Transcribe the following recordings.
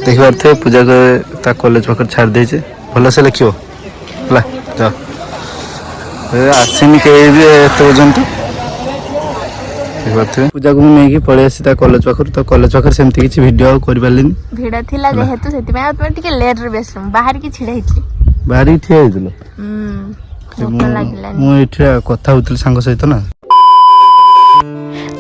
देख पारे पूजा को कॉलेज पाखे छाड़ देचे भलसे लिख जा आसनी कहीं भी पर्यंत देखिए पूजा को नहीं पलि आसी कॉलेज पाखर तो कॉलेज पाखर सेमती किसी वीडियो कर पारे भिड़ थिला जेहेतु सेति में तुम टिके लेट रे बेसलम बाहर की छिड़ा हितली बाहर ठिया होइतलो लागलानी मु एठा कथा होतल सांग सहित ना।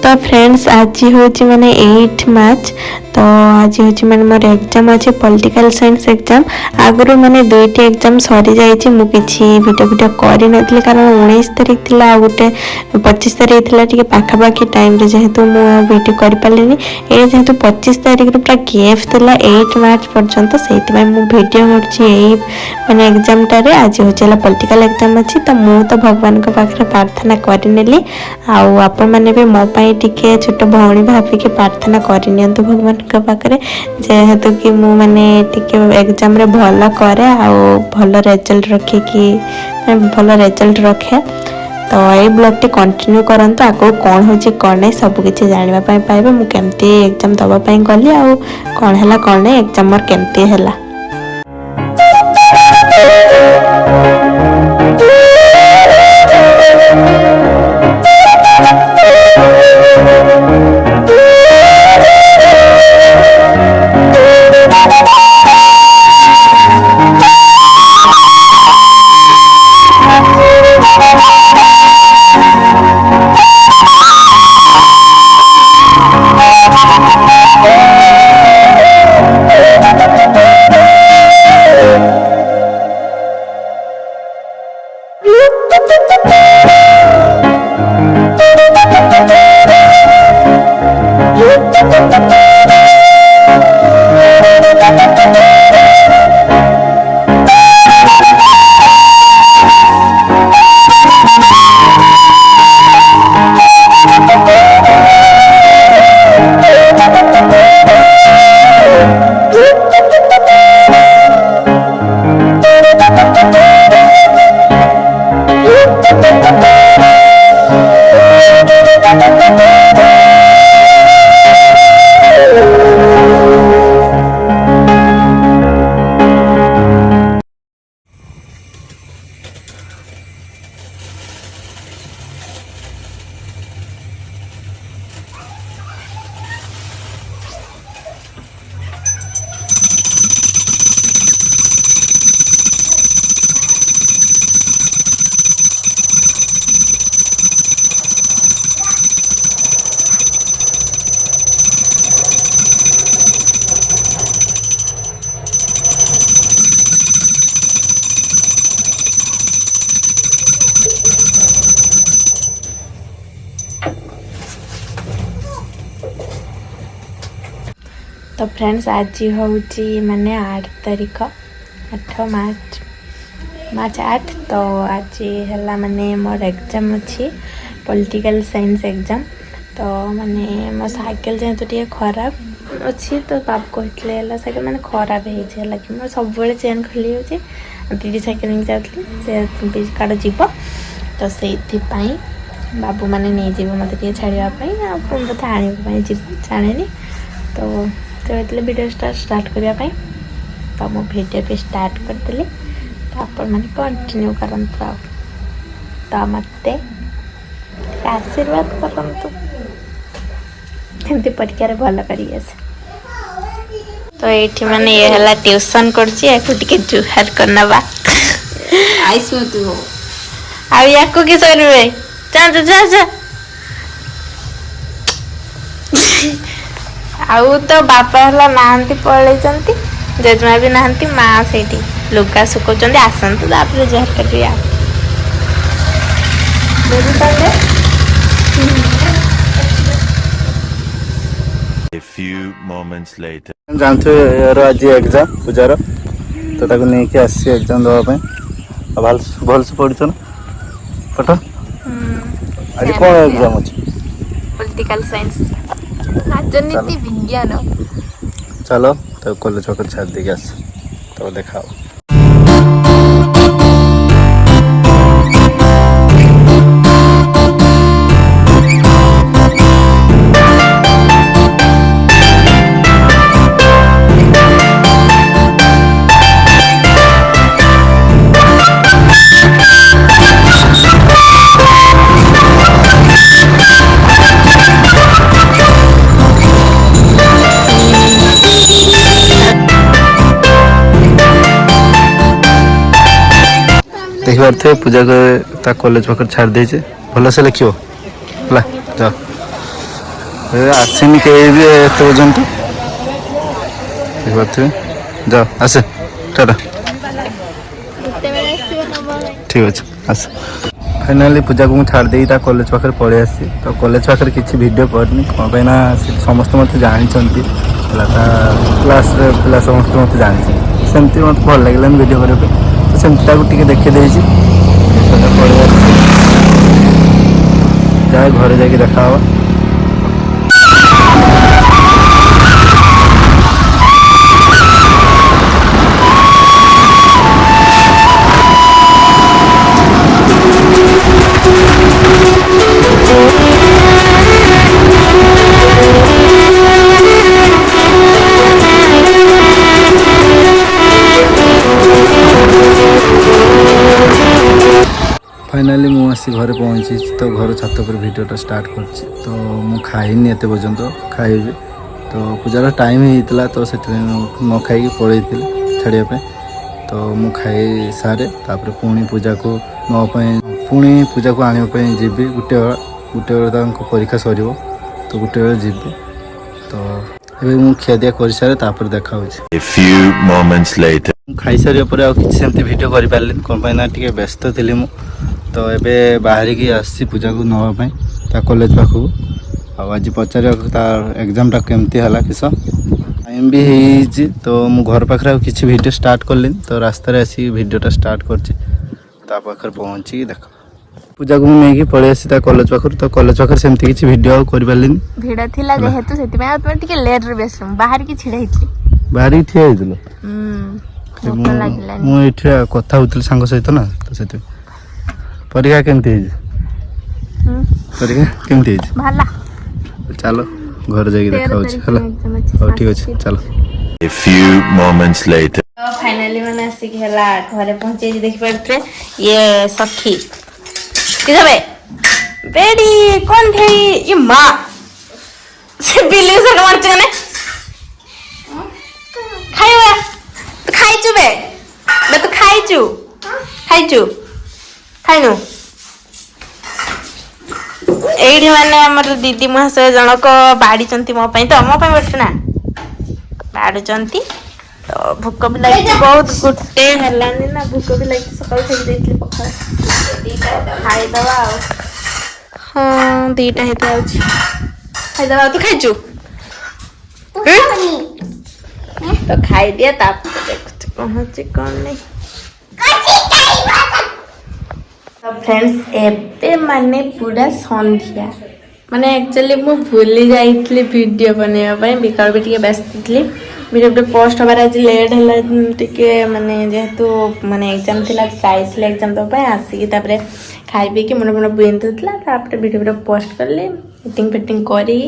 तो फ्रेंड्स आज हूँ मैंने 8 मार्च तो आज हूँ मैंने मोर एग्जाम अच्छे पॉलिटिकल साइंस एग्जाम आगु मैंने 2टी एग्जाम सरी जाइए मुझे वीडियो कर नी कारण 19 तारीख थी गोटे 25 तारीख थी पाखापाखि टाइम जेहेतु मुझे वीडियो कर पारे ये जेहेतु 25 तारीख पूरा गेफ थी 8 मार्च पर्यंत से वीडियो मैंने एग्जाम टारे आज हूँ पॉलिटिकल एग्जाम अच्छी तो मुझे तो भगवान पाखे प्रार्थना करनेली आपण मैंने भी मो टिके छोट भौणी भाविक प्रार्थना करनी भगवान पाखे जेहेतु कि मु माने टिके एग्जाम रे भल करे भल रिजल्ट रखे कि भल रिजल्ट रखे तो ये ब्लॉग टी कंटिन्यू करंतु आगो कौन होची कौन नहीं सब किसी जानिबा पई पाइबे मु केमती एग्जाम दबा पई गली आ कौन हैला कौन नहीं एग्जाम मोर केमती हैला। तो फ्रेंड्स आज हूँ माने 8 तारीख 8 मार्च 8 तो आज है माने मोर एग्जाम अच्छी पॉलिटिकल साइंस एग्जाम तो माने मो साइकिल जेहेतु टे खराब अच्छी तो बाबू कहते साइकिल मैंने खराब है कि मोर सब चेन खोली हो दीदी साइकिल जाती से काड़ जीव तो से बाबू मैंने नहीं जीव मत छाड़ापी मत आने जाने तो कहते वीडियो स्टार्ट करने तो मो वीडियो भी स्टार्ट करदेली तो आप कंटिन्यू करंतु तो मत आशीर्वाद करंतु एमती परीक्षा भल कर तो ये मैंने ये है ट्यूशन करके जुहार करना आपको किस जा जा आउ तो बापा है नहांती पलि जेजमा भी नहांती माँ से लुगा सुखा आसतु तापर जहर करिए जानते यार आज एग्जाम पूजार तो ताको नहीं आसी एग्जाम दवाई भल से पढ़ ना पट आज कौन एग्जाम अच्छे पॉलिटिकल साइंस राजनीति विज्ञान चलो तो कॉलेज वक्त छाड़ देगी आस तो देखा ଦେଖିପାରୁଥିବେ ପୂଜା ତା କଲେଜ ପାଖରେ ଛାଡ଼ି ଦେଇଛି ଭଲସେ ଲେଖିବ ହେଲା ଯାଅ ଆସିନି କେହି ବି ଏତେ ପର୍ଯ୍ୟନ୍ତ ଦେଖିପାରୁଥିବେ ଯାଅ ଆସେ ଟାଟା ଠିକ୍ ଅଛି ଆସ फाइनाली पूजा को छाड़ दे कॉलेज पाखे पलि आसी तो कॉलेज पाखे किसी वीडियो करनी कौन पाई समस्त मत जानी क्लास पिला समस्त मत जानी सेमती मत भल लगे वीडियो करने तो सेमती टे देखी पलि जाए घर जा देखा फाइनाली मुझे घरे पहुँची तो घर छत पर वीडियोटा स्टार्ट कर तो मु खाइनी एत पर्यंत खाइबी तो पूजार टाइम होता तो से न खाई पलि छाड़ापे तो मु खाई सारे तापर पुणी पूजा को पुणी पूजा को आने जी गोटे बेले परीक्षा सर तो गोटे बेले जी तो ये मुझे खियादिया कर सारे तापर देखा खाई सारे किसी वीडियो कर पारे कौन पाई व्यस्त थी मु तो ये बाहर की आसी पूजा को नापी कॉलेज पाखक आज पचार तार एग्जामटा केमती है किस टाइम भी हो तो मु घर पाखे किसी वीडियो स्टार्ट कली तो रास्तार आसी वीडियोटा स्टार्ट कर पहुँची देख पूजा को नहीं पलि आसी कॉलेज पाखर तो कॉलेज पाखे सेमती किसी वीडियो कर पारे भिड़ थिला जेहेतु सेति में आत्मा टिके लेट रे बेसलु बाहर की छिड़ा हितली बाहर ही ठिया होइतलो भूख लागिलानी मु एठी कथा होतल संग सहित ना तो सेति परीक्षा केमती परीक्षा केमती भला चलो घर जाके देखा ठीक अच्छे चलो A few moments later. तो फाइनली मैंने आसिक हला घरे पहुंचे देख पारे ये सखी किसे बेडी कौन थे ये माँ से बिल्ली से मारते हैं खाइबा तो खाइचु बे तो खाइचु खाइनु एठी माने हमर दीदी महाशय जनक बाड़ी चंती मो पई तो मो पई बैठ ना बाड़ी चंती तो भूख भी लगी बहुत गुटे हलानी ना भूख भी लगी सकाल से देथली पखा दीटा खाई दवा हां दीटा हेता अछि खाई दवा तू खाइचु तो खाई दिया ता देख पहुंची कौन नहीं तो फ्रेंड्स एबे माने पूरा संध्या माने एक्चुअली मु भूली जाइतली वीडियो बनेबा पई बिकार भी टिके व्यस्त थली वीडियो पे पोस्ट हबार आज लेट हला टिके माने जेहेतु माने एग्जाम थिला चाइसले एग्जाम तो पई आसी की तापरे खाइ पी के मन बिंदुतला तापरे वीडियो पे पोस्ट करले मीटिंग पेटिंग करी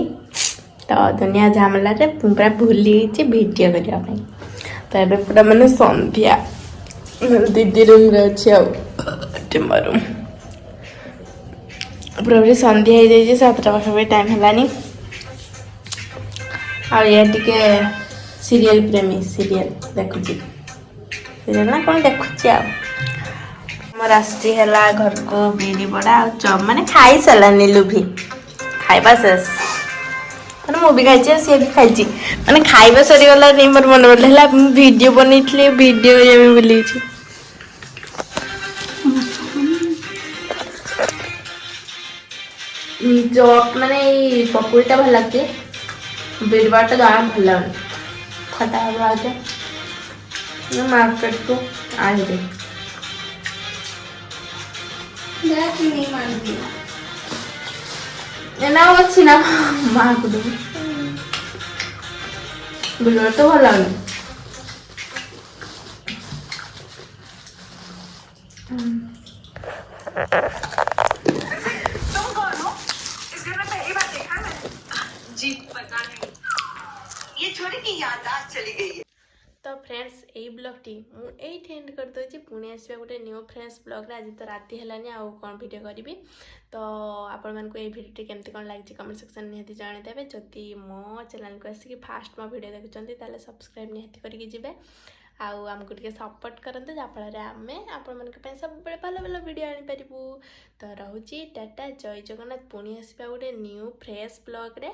तो दुनिया झामला रे पूरा भूली छि वीडियो करिया पई तो एबे पूरा माने संध्या दीदी रूम रे अछि आ रूम पूरा संध्या हो जाए 7टा पाखे टाइम है ये टिके सीरियल प्रेमी सीरियल देखुची सीरियल ना कौन देखुची मोर आसती है घर को बिरी बड़ा चप माने खाई सारानी लुभी खाइबा शेष मैंने मुझे खाई सी भी खाई मैंने खाइबा सरीगला नहीं मोर मन पड़ा वीडियो बनई वीडियो बुली चप माने पकुड़ीटा भल लगे बिरबाटा जमा भल लगे खटा आज मार्केट को आए ना अच्छी ना माँ को बिरबाटा तो भल लगे तो फ्रेंड्स यही ब्लॉगटी मुझे एंड कर दूसरी पुणी आसवा गोटे न्यू फ्रेश ब्लॉग आज तो राति है आउ कौन वीडियो करी तो आपण मानक ये वीडियो केमती कौन लगी कमेंट सेक्शन निहाती जनईदेवे जदि मो चैनल को आसिक फास्ट मो वीडियो देखुं सब्सक्राइब निहाती करके आमको टे सपोर्ट करते जहाँफल आम आपण सब भल भल वीडियो आनीपरू। तो रोची टाटा जय जगन्नाथ पुणी आसवा गोटे न्यू फ्रेश ब्लॉग रे।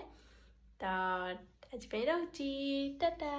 तो आज रोची टाटा।